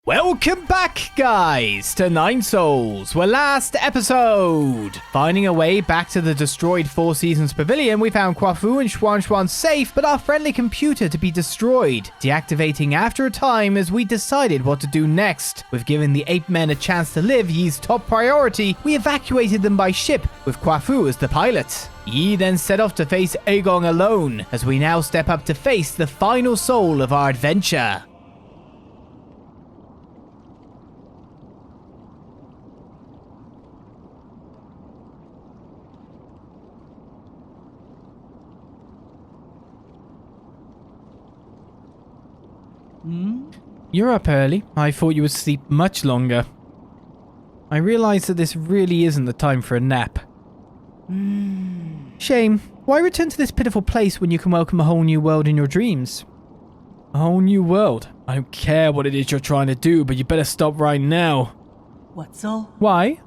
Welcome back, guys, to Nine Souls. We're last episode. Finding a way back to the destroyed Four Seasons Pavilion, we found Kwafu and Xuan safe, but our friendly computer to be destroyed. Deactivating after a time as we decided what to do next. With giving the Apemen a chance to live Yi's top priority, we evacuated them by ship, with Kwafu as the pilot. Yi then set off to face Eigong alone, as we now step up to face the final soul of our adventure. You're up early. I thought you would sleep much longer. I realize that this really isn't the time for a nap. Shame. Why return to this pitiful place when you can welcome a whole new world in your dreams? A whole new world? I don't care what it is you're trying to do, but you better stop right now. What so? Why?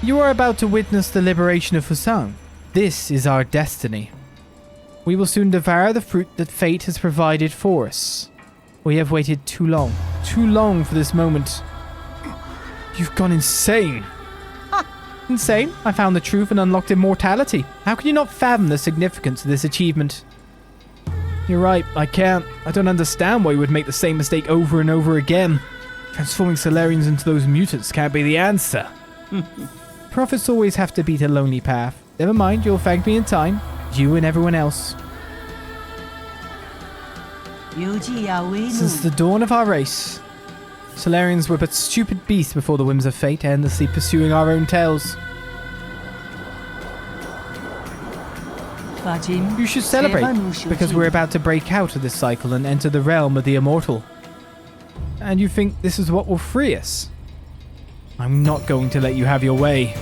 You are about to witness the liberation of Fusang. This is our destiny. We will soon devour the fruit that fate has provided for us. We have waited too long for this moment. You've gone insane. Insane? I found the truth and unlocked immortality. How can you not fathom the significance of this achievement? You're right, I can't. I don't understand why you would make the same mistake over and over again. Transforming Solarians into those mutants can't be the answer. Prophets always have to beat a lonely path. Never mind, you'll thank me in time. You and everyone else. Since the dawn of our race, Solarians were but stupid beasts before the whims of fate, endlessly pursuing our own tails. You should celebrate, because we're about to break out of this cycle and enter the realm of the immortal. And you think this is what will free us? I'm not going to let you have your way.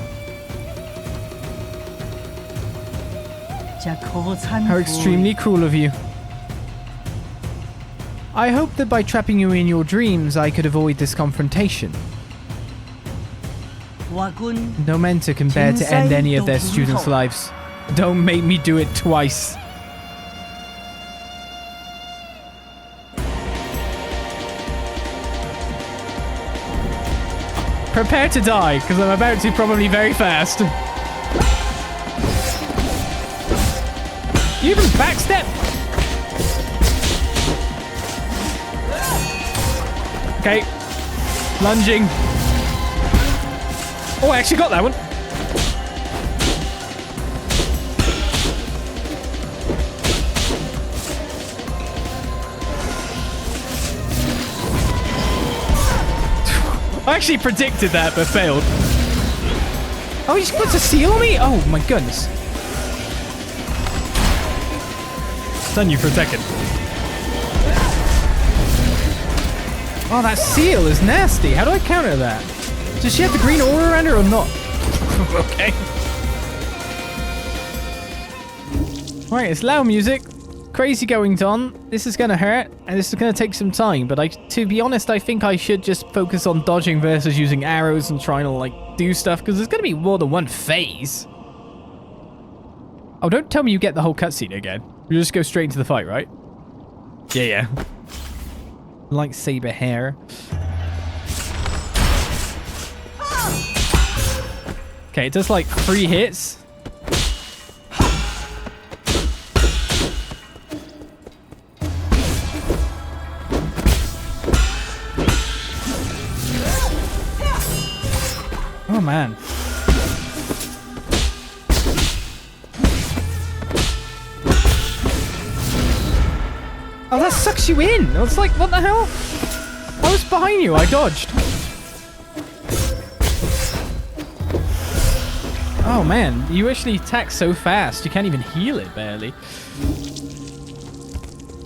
How extremely cruel of you. I hope that by trapping you in your dreams, I could avoid this confrontation. No mentor can bear to end any of their students' lives. Don't make me do it twice. Prepare to die, because I'm about to probably very fast. You even backstep. Okay. Lunging. Oh, I actually got that one. I actually predicted that, but failed. Oh, he just puts a seal on me? Oh, my goodness. Stun you for a second. Oh, that seal is nasty. How do I counter that? Does she have the green aura around her or not? Okay. Alright, it's loud music. Crazy goings on. This is going to hurt, and this is going to take some time, but to be honest, I think I should just focus on dodging versus using arrows and trying to, like, do stuff, because there's going to be more than one phase. Oh, don't tell me you get the whole cutscene again. You just go straight into the fight, right? Yeah. Lightsaber hair. Okay, it does like 3 hits. Oh, man. Oh, that sucks you in. I was like, what the hell? I was behind you. I dodged. Oh, man. You actually attack so fast. You can't even heal it, barely.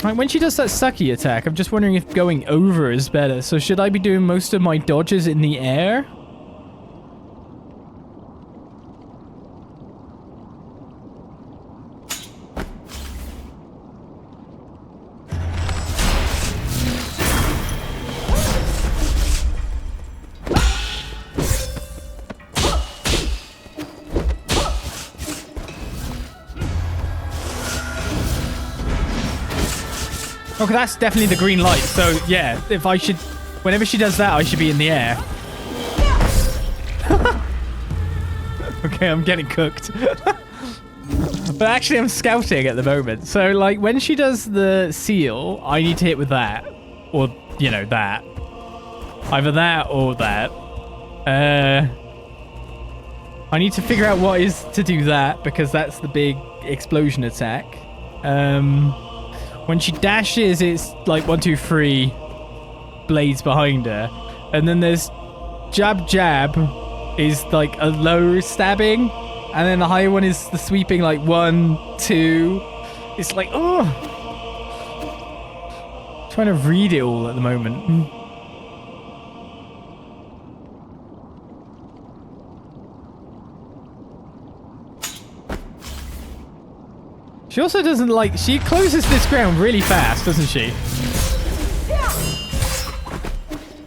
Right, when she does that sucky attack, I'm just wondering if going over is better. So should I be doing most of my dodges in the air? Okay, that's definitely the green light. So, yeah, if I should... Whenever she does that, I should be in the air. Okay, I'm getting cooked. But actually, I'm scouting at the moment. So, like, when she does the seal, I need to hit with that. Or, you know, that. Either that or that. I need to figure out what is to do that, because that's the big explosion attack. When she dashes, it's like 1, 2, 3 blades behind her. And then there's jab, jab is like a low stabbing. And then the higher one is the sweeping, like 1, 2. It's like, oh. Trying to read it all at the moment. She also doesn't like... She closes this ground really fast, doesn't she?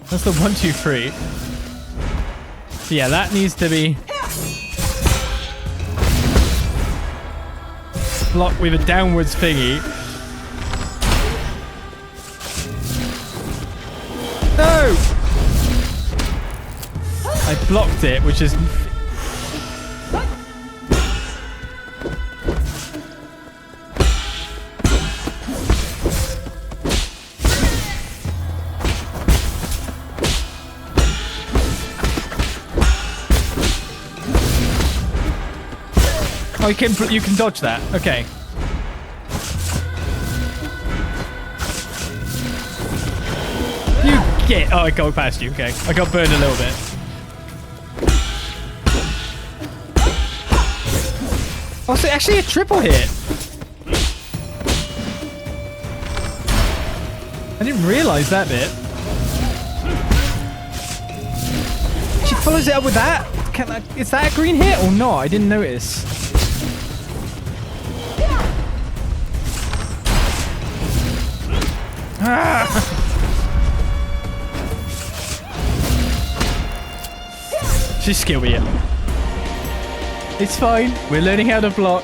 That's the 1, 2, 3. Yeah, that needs to be... blocked with a downwards thingy. No! I blocked it, which is... Oh, you can dodge that. Okay. You get... Oh, I got past you. Okay. I got burned a little bit. Oh, so actually a triple hit. I didn't realize that bit. She follows it up with that? Is that a green hit or not? I didn't notice. Ah! She's skilled me. It's fine. We're learning how to block.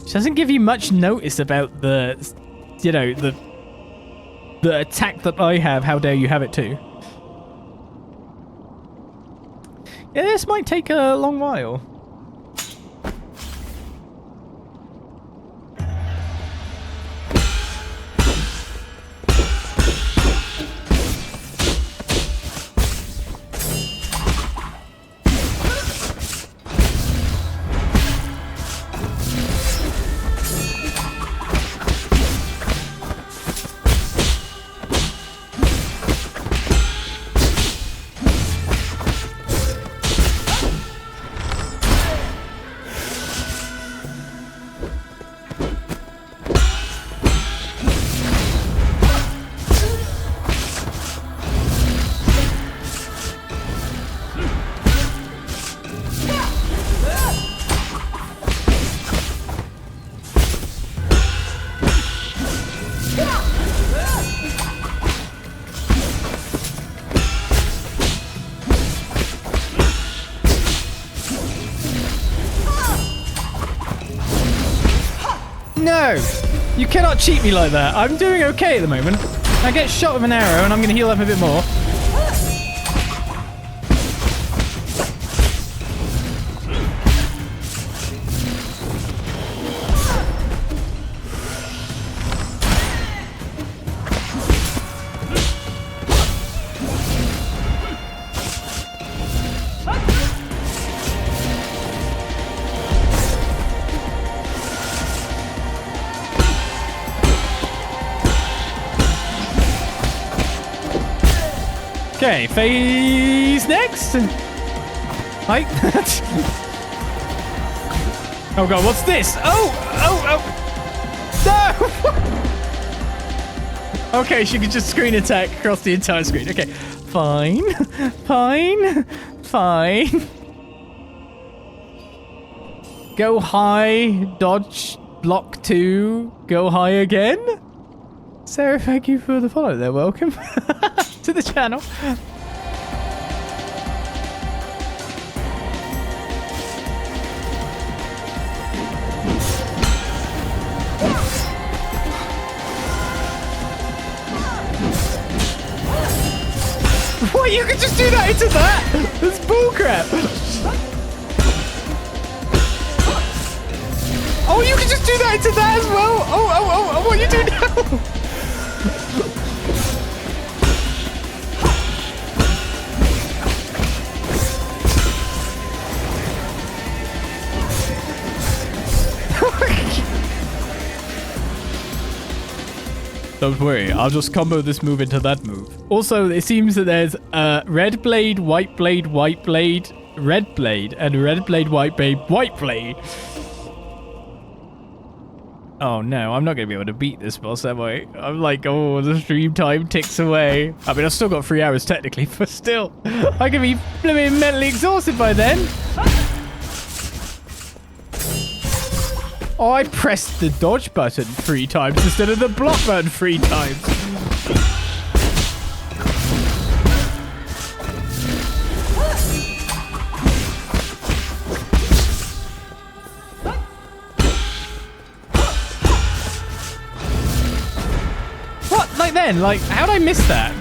She doesn't give you much notice about the, you know, the attack that I have. How dare you have it too? Yeah, this might take a long while. No! You cannot cheat me like that. I'm doing okay at the moment. I get shot with an arrow and I'm going to heal up a bit more. Okay, phase next. Hi. Oh god, what's this? Oh! No! Okay, she could just screen attack across the entire screen. Okay, fine. Go high, dodge, block 2, go high again. Sarah, thank you for the follow there. Welcome to the channel. Wait, you can just do that into that? That's bullcrap. Oh, you can just do that into that as well. Oh, what are you doing now? Don't worry, I'll just combo this move into that move. Also, it seems that there's red blade, white blade, white blade, red blade, and red blade, white blade, white blade. Oh no, I'm not going to be able to beat this boss, am I? I'm like, oh, the stream time ticks away. I mean, I've still got 3 hours technically, but still, I can be flipping mentally exhausted by then. Oh, I pressed the dodge button 3 times instead of the block button 3 times. What? Like then? Like, how'd I miss that?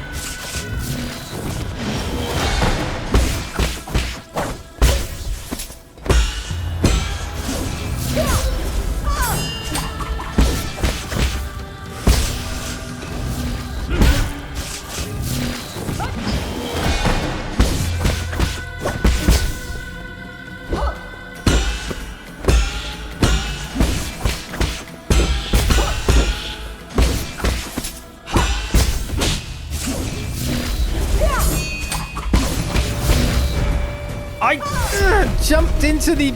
Jumped into the...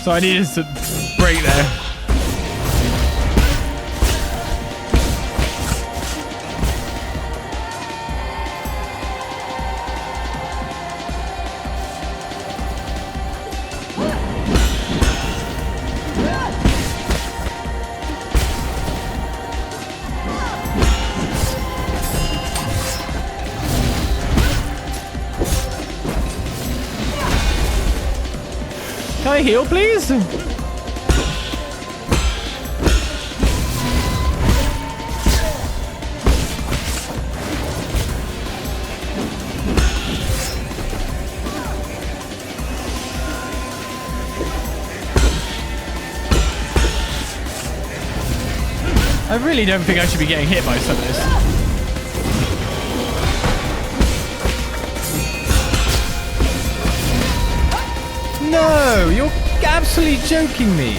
So I needed to break there. Can I heal, please? I really don't think I should be getting hit by some of this. No, you're absolutely joking me.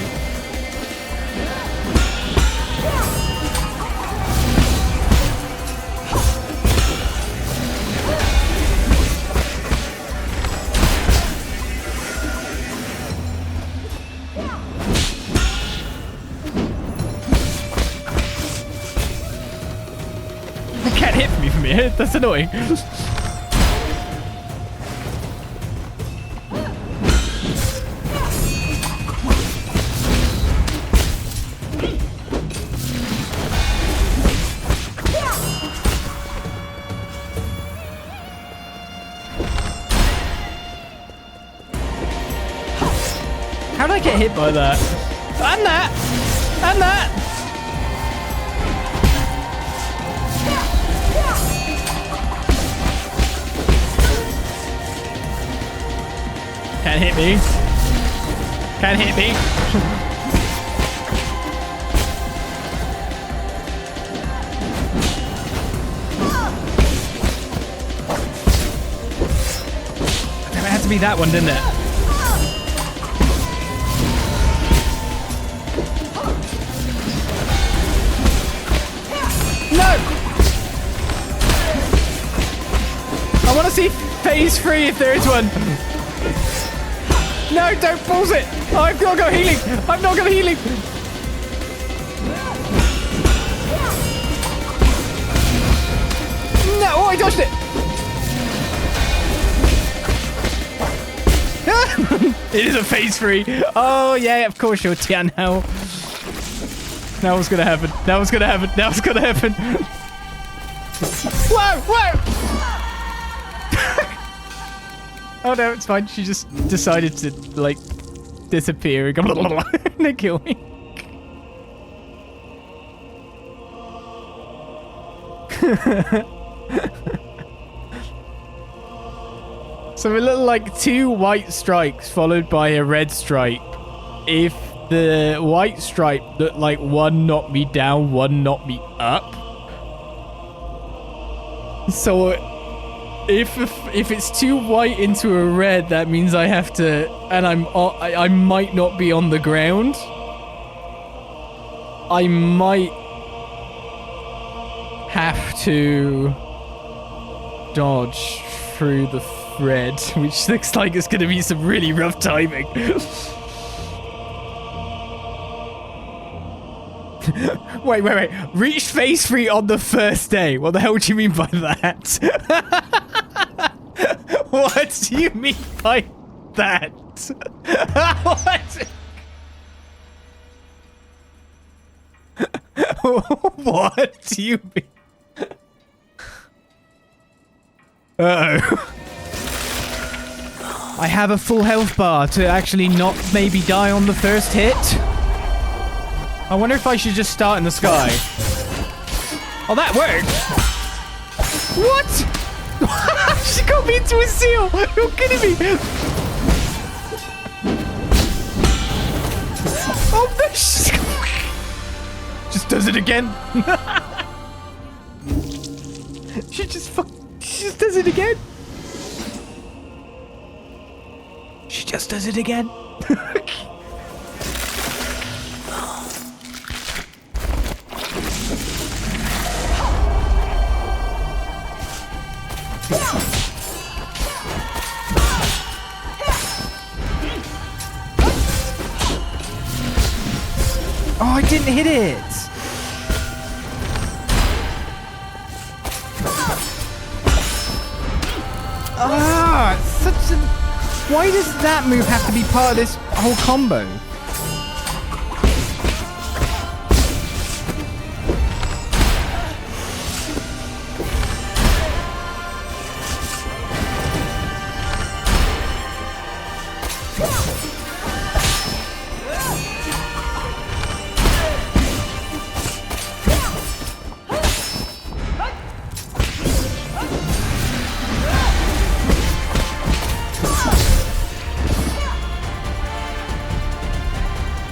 You can't hit me from here. That's annoying. How did I get hit by that? And that! And that! Can't hit me. Can't hit me. Damn, it had to be that one, didn't it? No! I want to see phase 3 if there is one. No, don't pause it! Oh, I've not got healing! I've not got healing! No! Oh, I dodged it! It is a phase 3. Oh, yeah, of course you're Tian now. Now what's gonna happen? Now what's gonna happen? Now what's gonna happen? Whoa! Whoa! Oh no, it's fine. She just decided to, like, disappear and go and then kill me. So it looked like 2 white stripes followed by a red stripe. If the white stripe looked like 1 knocked me down, 1 knocked me up. So if it's 2 white into a red, that means I have to, and I might not be on the ground. I might have to dodge through the red, which looks like it's going to be some really rough timing. Wait. Reach phase 3 on the first day. What the hell do you mean by that? What do you mean by that? What? What do you mean? Uh-oh. I have a full health bar to actually not maybe die on the first hit. I wonder if I should just start in the sky. Oh, that worked. What? She got me into a seal. You're kidding me. Oh, no. Just does it again. She just does it again. She just does it again. Oh, I didn't hit it. Ah, such a... Why does that move have to be part of this whole combo?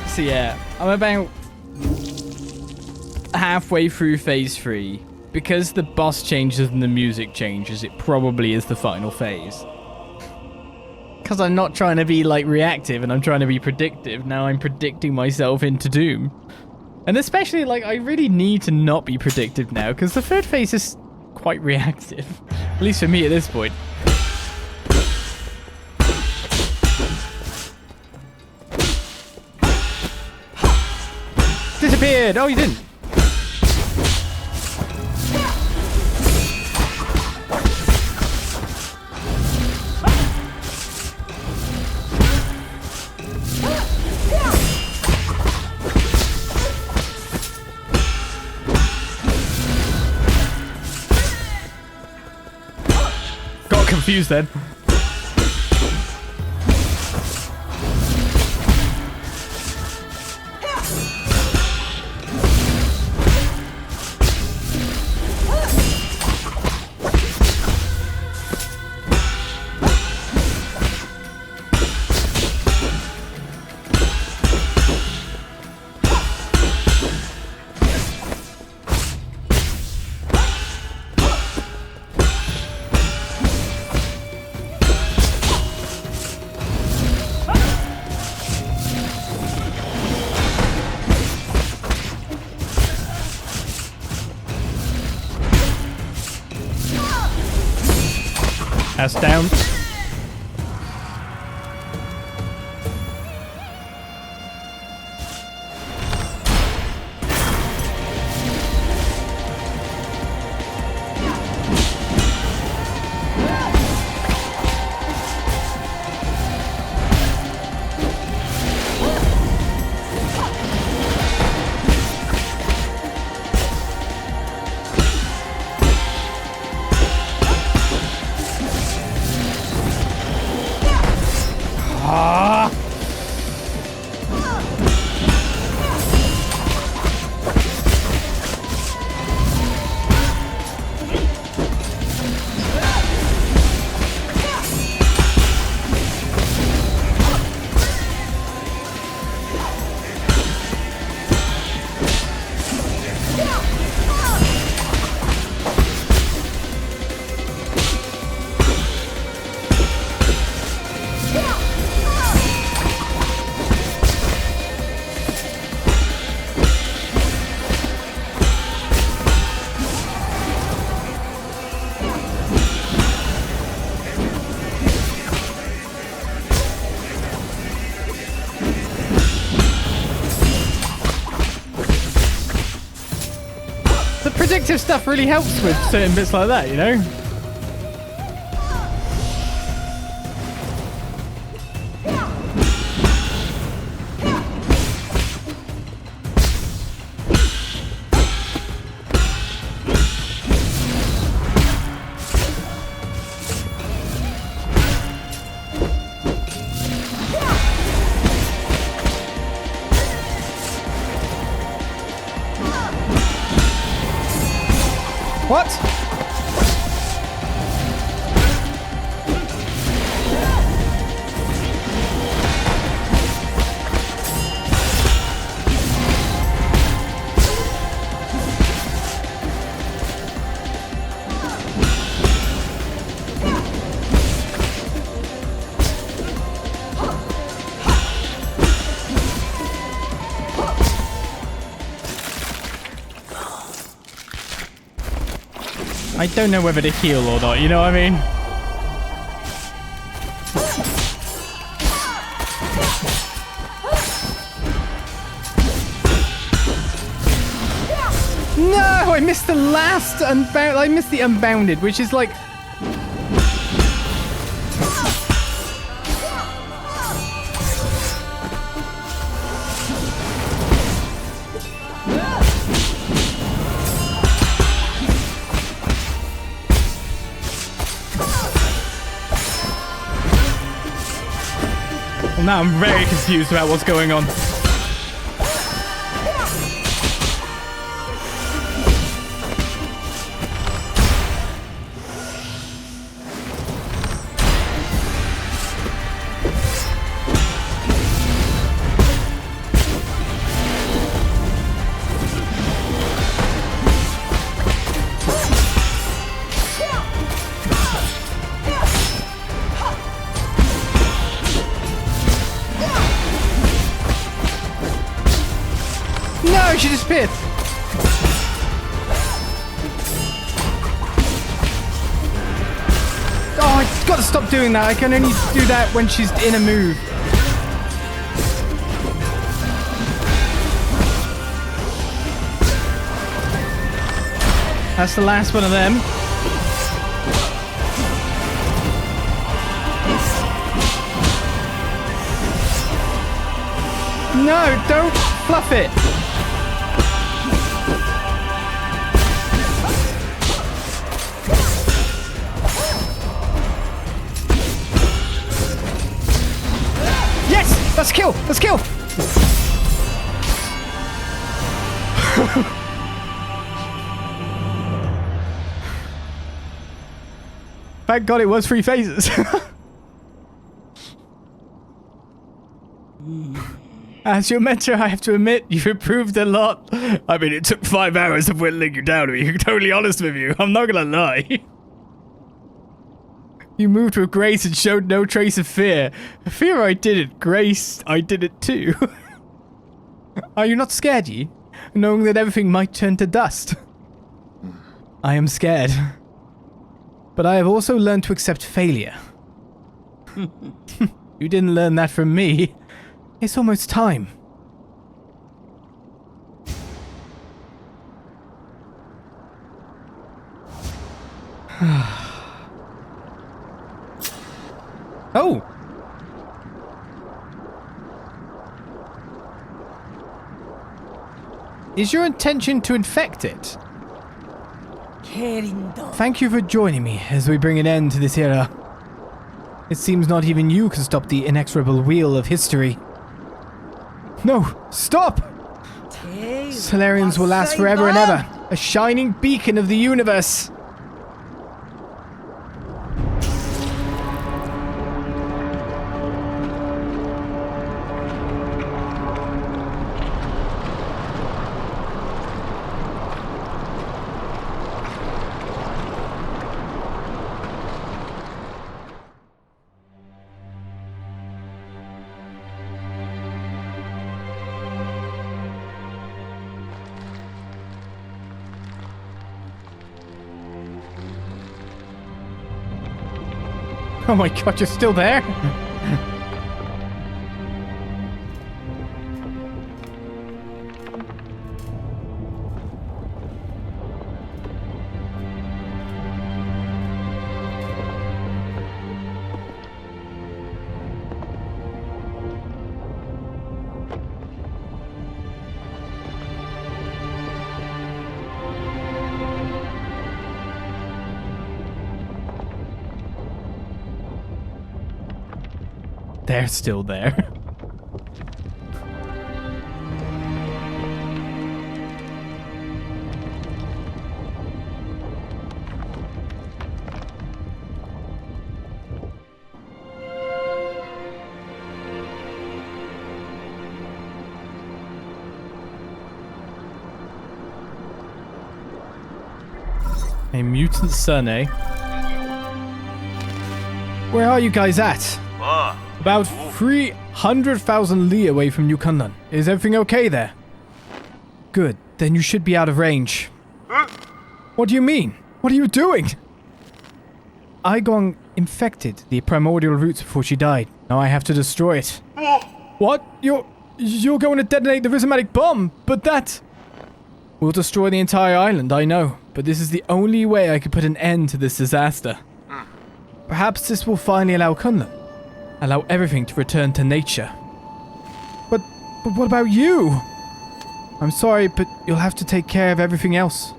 So yeah, I'm about halfway through phase 3. Because the boss changes and the music changes, it probably is the final phase. Because I'm not trying to be like reactive and I'm trying to be predictive. Now I'm predicting myself into doom. And especially like I really need to not be predictive now because the third phase is quite reactive. At least for me at this point. Disappeared! Oh, you didn't! Got confused then. House down. predictive stuff really helps with certain bits like that, you know? What? I don't know whether to heal or not, you know what I mean? No, I missed the last unbound. I missed the unbounded, which is like... Well, now I'm very confused about what's going on. No, she disappeared. Oh, I gotta stop doing that. I can only do that when she's in a move. That's the last one of them. No, don't fluff it. Let's kill! Let's kill! Thank God it was 3 phases. As your mentor, I have to admit, you've improved a lot. I mean, it took 5 hours of whittling you down to be totally honest with you. I'm not gonna lie. You moved with grace and showed no trace of fear. Fear I didn't. Grace, I did it too. Are you not scared, ye? Knowing that everything might turn to dust? I am scared. But I have also learned to accept failure. You didn't learn that from me. It's almost time. Oh! Is your intention to infect it? Thank you for joining me as we bring an end to this era. It seems not even you can stop the inexorable wheel of history. No! Stop! Solarians will last forever and ever. A shining beacon of the universe. Oh my God, you're still there? They're still there. A mutant son, eh? Where are you guys at? About 300,000 li away from New Kunlun. Is everything okay there? Good. Then you should be out of range. What do you mean? What are you doing? Eigong infected the primordial roots before she died. Now I have to destroy it. What? You're going to detonate the rhizomatic bomb, but that... We'll destroy the entire island, I know, but this is the only way I could put an end to this disaster. Perhaps this will finally allow Kunlun. Allow everything to return to nature. But what about you? I'm sorry, but you'll have to take care of everything else.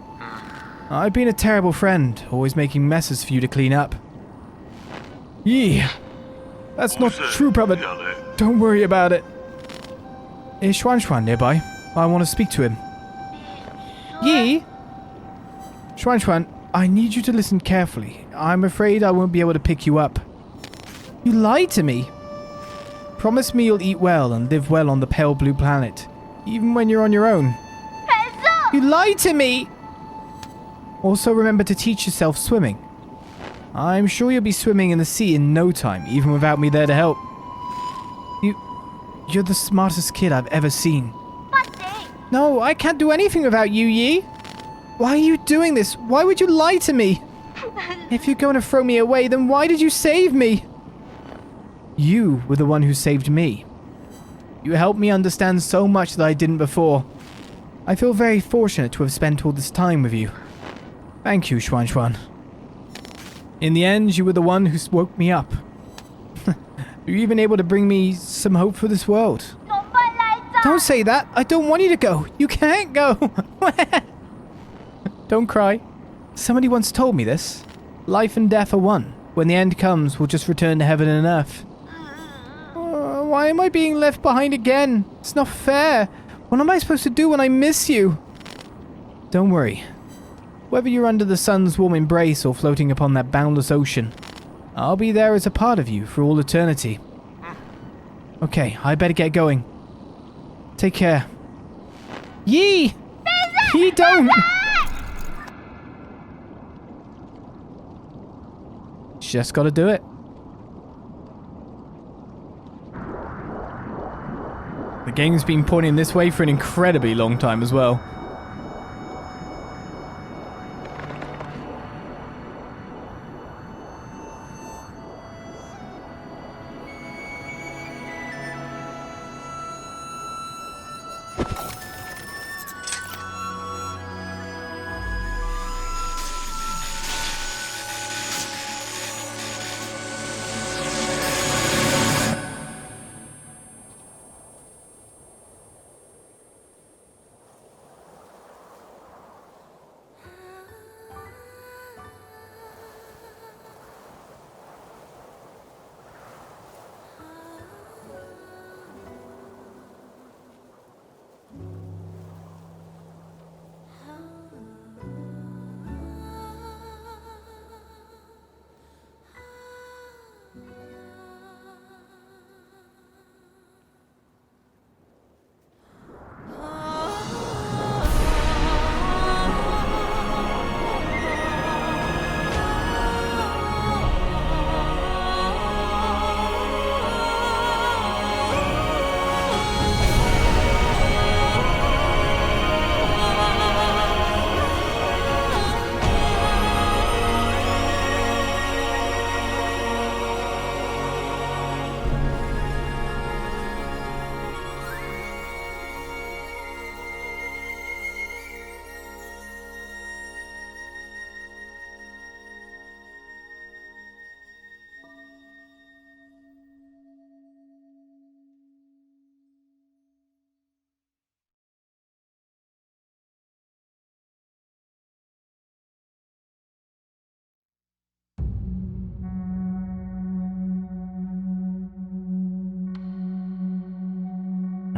I've been a terrible friend, always making messes for you to clean up. Yee, that's not true, brother. Don't worry about it. Is Xuan nearby? I want to speak to him. Yi? Xuan, I need you to listen carefully. I'm afraid I won't be able to pick you up. You lied to me. Promise me you'll eat well and live well on the pale blue planet, even when you're on your own. You lied to me! Also remember to teach yourself swimming. I'm sure you'll be swimming in the sea in no time, even without me there to help. You're the smartest kid I've ever seen. No, I can't do anything without you, Yi. Why are you doing this? Why would you lie to me? If you're going to throw me away, then why did you save me? You were the one who saved me. You helped me understand so much that I didn't before. I feel very fortunate to have spent all this time with you. Thank you, Xuan. In the end, you were the one who woke me up. You're even able to bring me some hope for this world. Don't say that. I don't want you to go. You can't go. Don't cry. Somebody once told me this. Life and death are one. When the end comes, we'll just return to heaven and earth. Why am I being left behind again? It's not fair. What am I supposed to do when I miss you? Don't worry. Whether you're under the sun's warm embrace or floating upon that boundless ocean, I'll be there as a part of you for all eternity. Okay, I better get going. Take care. Yi! Yi, don't! Just gotta do it. The game's been pointing this way for an incredibly long time as well.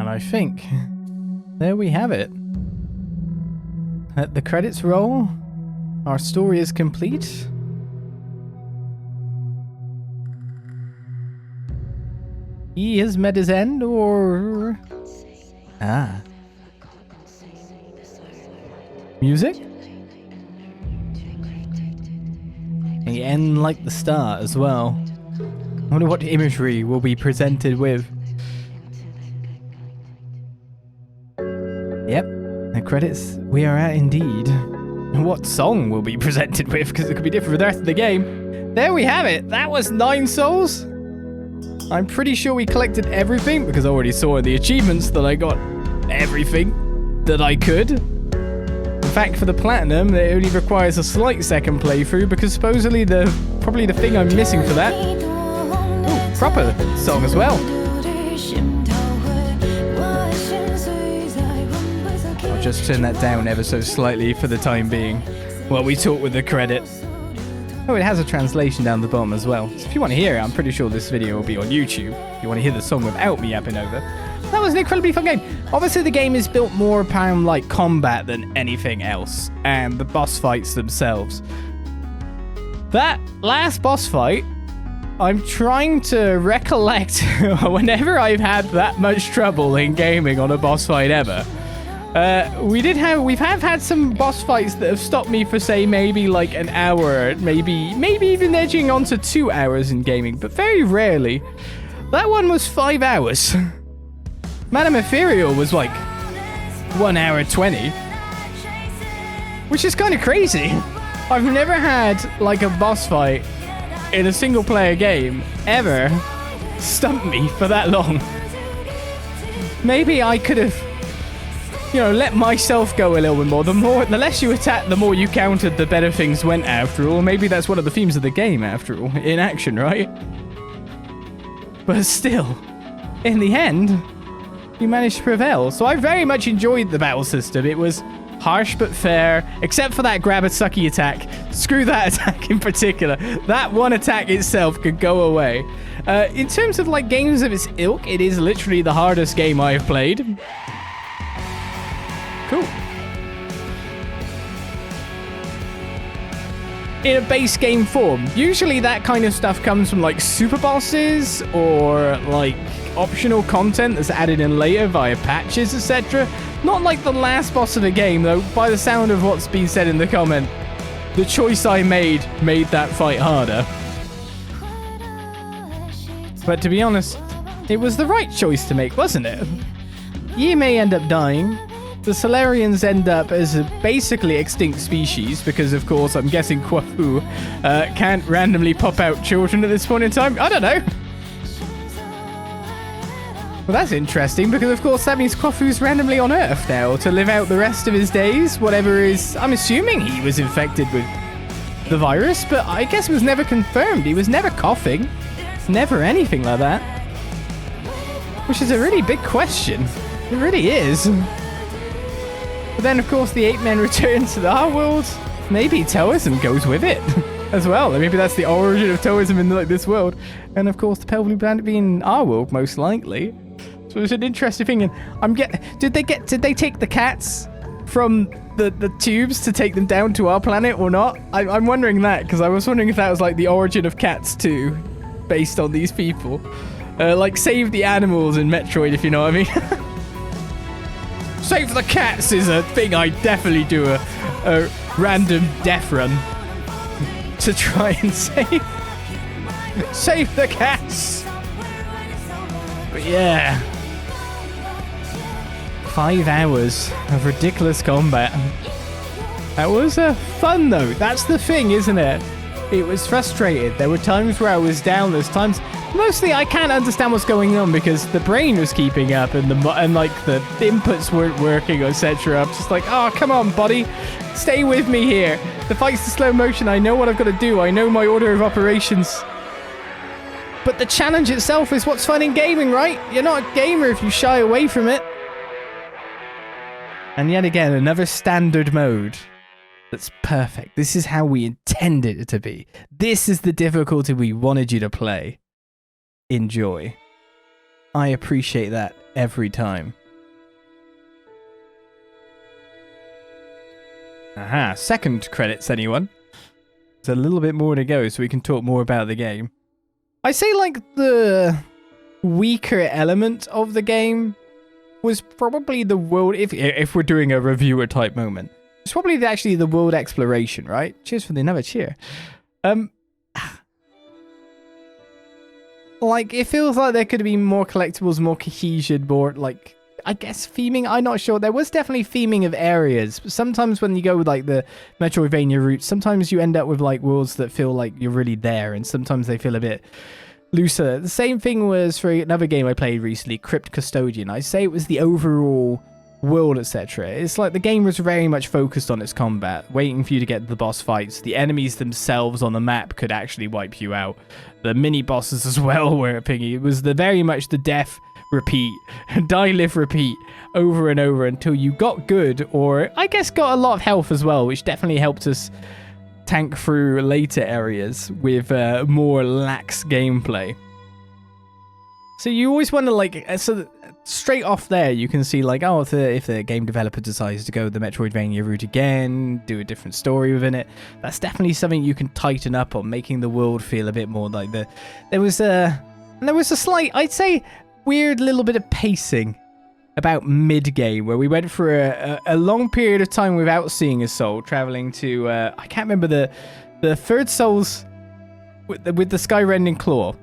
And I think there we have it. Let the credits roll. Our story is complete. He has met his end, or... Ah. Music? The end like the start as well. I wonder what imagery will be presented with. Yep, the credits. We are at indeed. And what song will be presented with, because it could be different for the rest of the game. There we have it. That was 9 souls. I'm pretty sure we collected everything, because I already saw in the achievements that I got everything that I could. In fact, for the platinum, it only requires a slight second playthrough, because supposedly probably the thing I'm missing for that... Ooh, proper song as well. I'll just turn that down ever so slightly for the time being, while we talk with the credit. Oh, it has a translation down the bottom as well. So if you want to hear it, I'm pretty sure this video will be on YouTube. If you want to hear the song without me yapping over. That was an incredibly fun game. Obviously, the game is built more around like combat than anything else, and the boss fights themselves. That last boss fight, I'm trying to recollect whenever I've had that much trouble in gaming on a boss fight ever. We've had some boss fights that have stopped me for, say, maybe like an hour, maybe even edging on to 2 hours in gaming, but very rarely. That one was 5 hours. Madame Ethereal was like 1 hour 20, which is kind of crazy. I've never had like a boss fight in a single player game ever stump me for that long. Maybe I could have, let myself go a little bit more. The less you attacked, the more you countered, the better things went after all. Maybe that's one of the themes of the game after all, in action, right? But still, in the end, you managed to prevail. So I very much enjoyed the battle system. It was harsh but fair, except for that grab a sucky attack. Screw that attack in particular. That one attack itself could go away. In terms of like games of its ilk, it is literally the hardest game I have played. Cool. In a base game form. Usually that kind of stuff comes from like super bosses or like optional content that's added in later via patches, etc. Not like the last boss of the game, though. By the sound of what's been said in the comment, the choice I made that fight harder. But to be honest, it was the right choice to make, wasn't it? Ye may end up dying. The Solarians end up as a basically extinct species because, of course, I'm guessing Kwafu can't randomly pop out children at this point in time. I don't know. Well, that's interesting because, of course, that means Kwafu's randomly on Earth now to live out the rest of his days. Whatever is... I'm assuming he was infected with the virus, but I guess it was never confirmed. He was never coughing. Never anything like that. Which is a really big question. It really is. But then, of course, the Apemen return to our world. Maybe Taoism goes with it as well. Maybe that's the origin of Taoism in like this world. And, of course, the Pale Blue Planet being our world, most likely. So it's an interesting thing. And did they take the cats from the tubes to take them down to our planet or not? I'm wondering that, because I was wondering if that was like the origin of cats too, based on these people. Like Save the Animals in Metroid, if you know what I mean. Save the cats is a thing I definitely do a random death run to try and save. Save the cats! But yeah. 5 hours of ridiculous combat. That was fun though. That's the thing, isn't it? It was frustrated. There were times where I was down. There's times... Mostly I can't understand what's going on because the brain was keeping up and like the inputs weren't working, etc. I'm just like, oh, come on, buddy. Stay with me here. The fight's in slow motion. I know what I've got to do. I know my order of operations. But the challenge itself is what's fun in gaming, right? You're not a gamer if you shy away from it. And yet again, another standard mode. That's perfect. This is how we intended it to be. This is the difficulty we wanted you to play. Enjoy. I appreciate that every time. Aha, second credits, anyone? There's a little bit more to go so we can talk more about the game. I say like the weaker element of the game was probably the world, if we're doing a reviewer type moment. It's probably actually the world exploration, right? Cheers for the another cheer. Like, it feels like there could be more collectibles, more cohesion, more, like, I guess theming. I'm not sure. There was definitely theming of areas. But sometimes when you go with, like, the Metroidvania route, sometimes you end up with, like, worlds that feel like you're really there, and sometimes they feel a bit looser. The same thing was for another game I played recently, Crypt Custodian. I say it was the overall world, etc. It's like the game was very much focused on its combat, waiting for you to get to the boss fights. The enemies themselves on the map could actually wipe you out. The mini bosses as well were a piggy. It was very much the death, repeat, die, live, repeat over and over until you got good, or I guess got a lot of health as well, which definitely helped us tank through later areas with more lax gameplay. So you always want to, like, so straight off there you can see, like, oh, if the game developer decides to go the Metroidvania route again, do a different story within it, that's definitely something you can tighten up on, making the world feel a bit more like there was a slight, I'd say, weird little bit of pacing about mid-game where we went for a long period of time without seeing a soul, traveling to I can't remember the third souls with the skyrending claw.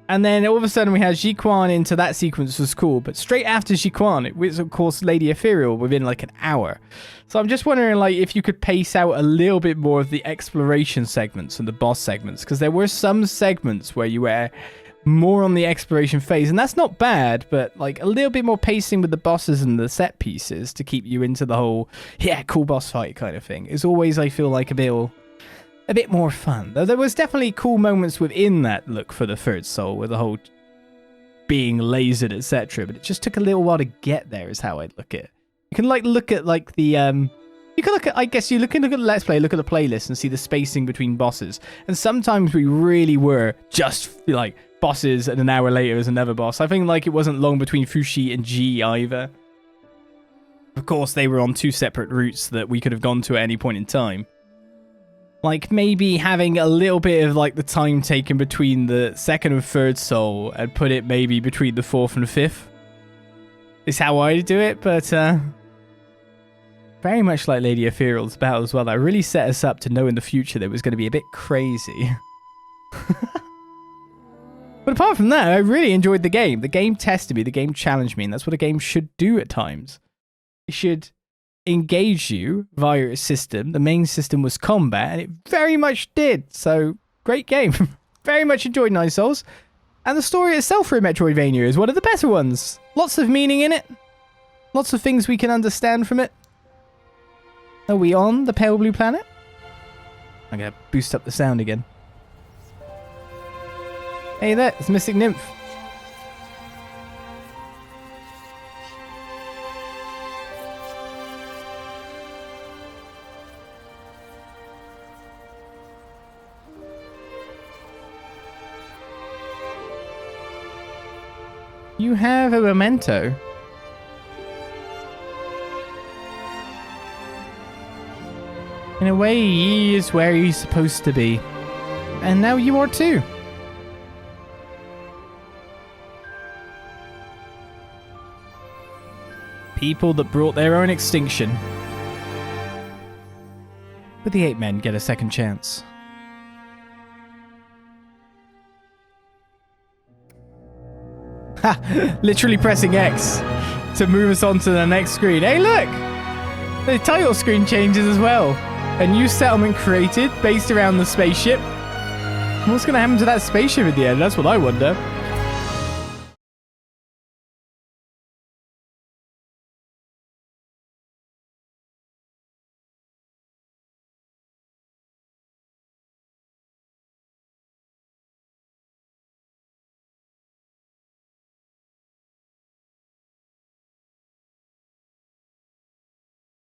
And then all of a sudden we had Jiquan into that sequence, was cool. But straight after Jiquan, it was, of course, Lady Ethereal within like an hour. So I'm just wondering, like, if you could pace out a little bit more of the exploration segments and the boss segments. Because there were some segments where you were more on the exploration phase. And that's not bad, but like a little bit more pacing with the bosses and the set pieces to keep you into the whole, yeah, cool boss fight kind of thing is always, I feel like, a bit more fun. Though there was definitely cool moments within that look for the third soul with the whole being lasered, etc. But it just took a little while to get there is how I'd look at it. You can like look at like the you can look at, I guess you can look at the Let's Play, look at the playlist and see the spacing between bosses. And sometimes we really were just like bosses and an hour later is another boss. I think like it wasn't long between Fushi and G either. Of course, they were on two separate routes that we could have gone to at any point in time. Like, maybe having a little bit of, like, the time taken between the second and third soul and put it maybe between the fourth and fifth is how I do it, but, very much like Lady Ethereal's battle as well. That really set us up to know in the future that it was going to be a bit crazy. But apart from that, I really enjoyed the game. The game tested me, the game challenged me, and that's what a game should do at times. It should engage you via a system. The main system was combat, and it very much did. So, great game. Very much enjoyed Nine Souls. And the story itself for a Metroidvania is one of the better ones. Lots of meaning in it. Lots of things we can understand from it. Are we on the pale blue planet? I'm going to boost up the sound again. Hey there, it's Mystic Nymph. You have a memento. In a way, he is where he's supposed to be. And now you are too. People that brought their own extinction. But the Apemen get a second chance. Ha! Literally pressing X to move us on to the next screen. Hey, look! The title screen changes as well. A new settlement created based around the spaceship. What's going to happen to that spaceship at the end? That's what I wonder.